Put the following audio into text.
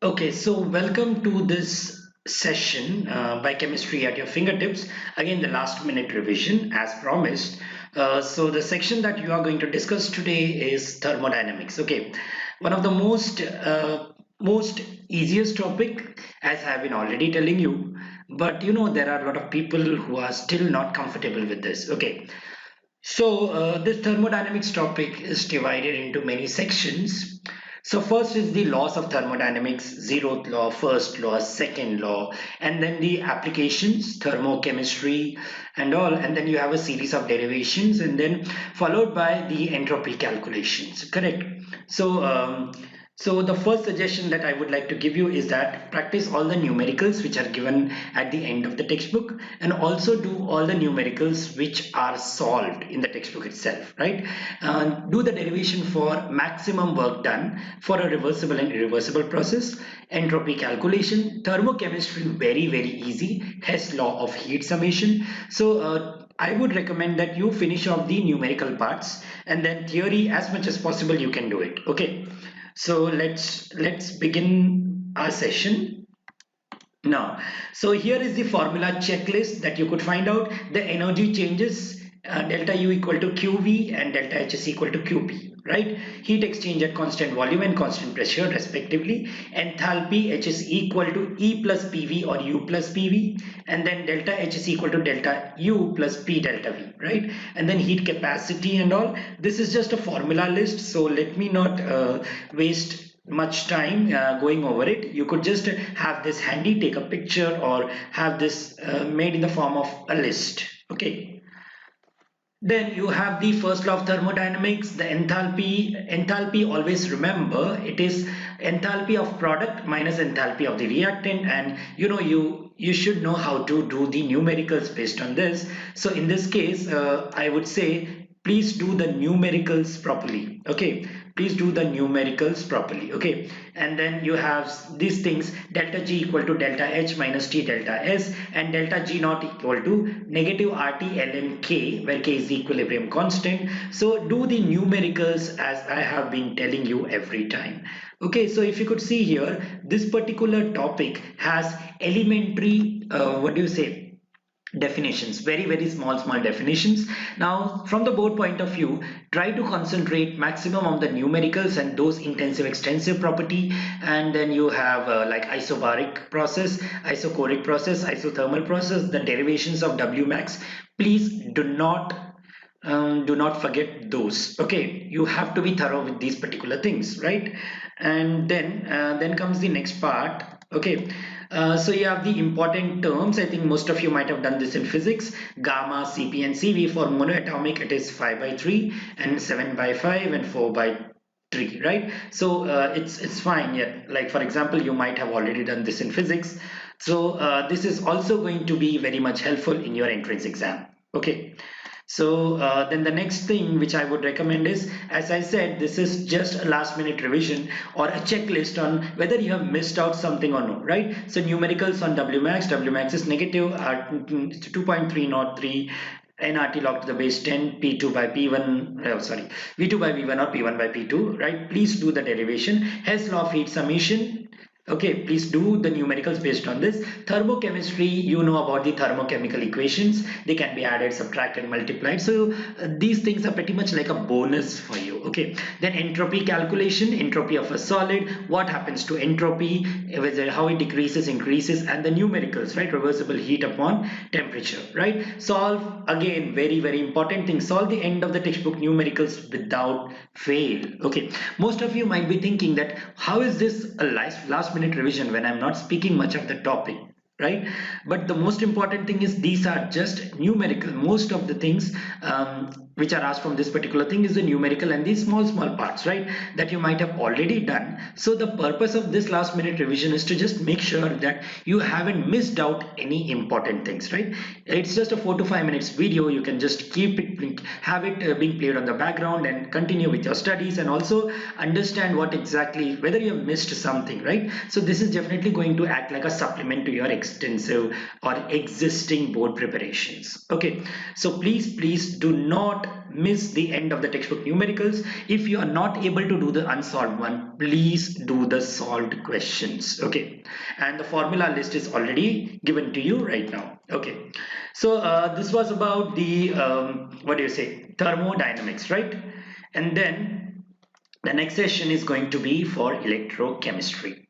Okay, so welcome to this session by Chemistry at your fingertips. Again, the last minute revision as promised. So the section that you are going to discuss today is thermodynamics. Okay, one of the most easiest topic, as I've been already telling you, but there are a lot of people who are still not comfortable with this. Okay, so this thermodynamics topic is divided into many sections. So first is the laws of thermodynamics, zeroth law, first law, second law, and then the applications, thermochemistry and all, and then you have a series of derivations and then followed by the entropy calculations, correct? So so the first suggestion that I would like to give you is that practice all the numericals which are given at the end of the textbook, and also do all the numericals which are solved in the textbook itself, right? Do the derivation for maximum work done for a reversible and irreversible process, entropy calculation, thermochemistry, very easy, Hess law of heat summation. So I would recommend that you finish off the numerical parts, and then theory as much as possible you can do it. Okay, so let's begin our session now. So here is the formula checklist that you could find out the energy changes, delta U equal to QV and delta HS equal to QP, right? Heat exchange at constant volume and constant pressure respectively. Enthalpy H is equal to E plus PV or U plus PV, and then delta H is equal to delta U plus P delta V, right? And then heat capacity and all. This is just a formula list, so let me not waste much time going over it. You could just have this handy, take a picture, or have this made in the form of a list. Okay, then you have the first law of thermodynamics, the enthalpy, always remember it is enthalpy of product minus enthalpy of the reactant, and you should know how to do the numericals based on this. So in this case I would say please do the numericals properly. Okay, please do the numericals properly. Okay, and then you have these things: delta G equal to delta H minus T delta S, and delta G naught equal to negative RT ln K, where K is the equilibrium constant. So do the numericals as I have been telling you every time. Okay, so if you could see here, this particular topic has elementary what do you say, definitions, very small definitions. Now from the board point of view, try to concentrate maximum on the numericals and those intensive extensive property. And then you have like isobaric process, isochoric process, isothermal process, the derivations of W max. Please do not forget those. Okay, you have to be thorough with these particular things, right? And then comes the next part. Okay, so you have the important terms. I think most of you might have done this in physics: gamma, Cp and Cv. For monoatomic it is 5 by 3 and 7 by 5 and 4 by 3, right? So it's fine. Yeah, like for example, you might have already done this in physics. So this is also going to be very much helpful in your entrance exam. Okay, so then the next thing which I would recommend is, as I said, this is just a last minute revision or a checklist on whether you have missed out something or no, right? So numericals on W max is negative 2.303 nRT log to the base 10 P2 by P1, sorry, V2 by V1 or P1 by P2, right? Please do the derivation. Hess law of heat summation. Okay, please do the numericals based on this. Thermochemistry, you know about the thermochemical equations. They can be added, subtracted, multiplied. So these things are pretty much like a bonus for you. Okay, then entropy calculation, entropy of a solid, what happens to entropy, whether how it decreases, increases, and the numericals, right? Reversible heat upon temperature, right? Solve, again, very important thing. Solve the end of the textbook numericals without fail. Okay, most of you might be thinking that how is this a last minute revision when I'm not speaking much of the topic, right? But the most important thing is these are just numerical. Most of the things which are asked from this particular thing is the numerical and these small parts, right, that you might have already done. So the purpose of this last minute revision is to just make sure that you haven't missed out any important things, right? It's just a 4 to 5 minutes video. You can just keep it, have it being played on the background and continue with your studies, and also understand what exactly, whether you have missed something, right? So this is definitely going to act like a supplement to your extensive or existing board preparations. Okay, so please do not miss the end of the textbook numericals. If you are not able to do the unsolved one, please do the solved questions. Okay, and the formula list is already given to you right now. Okay, so this was about the what do you say, thermodynamics, right? And then the next session is going to be for electrochemistry.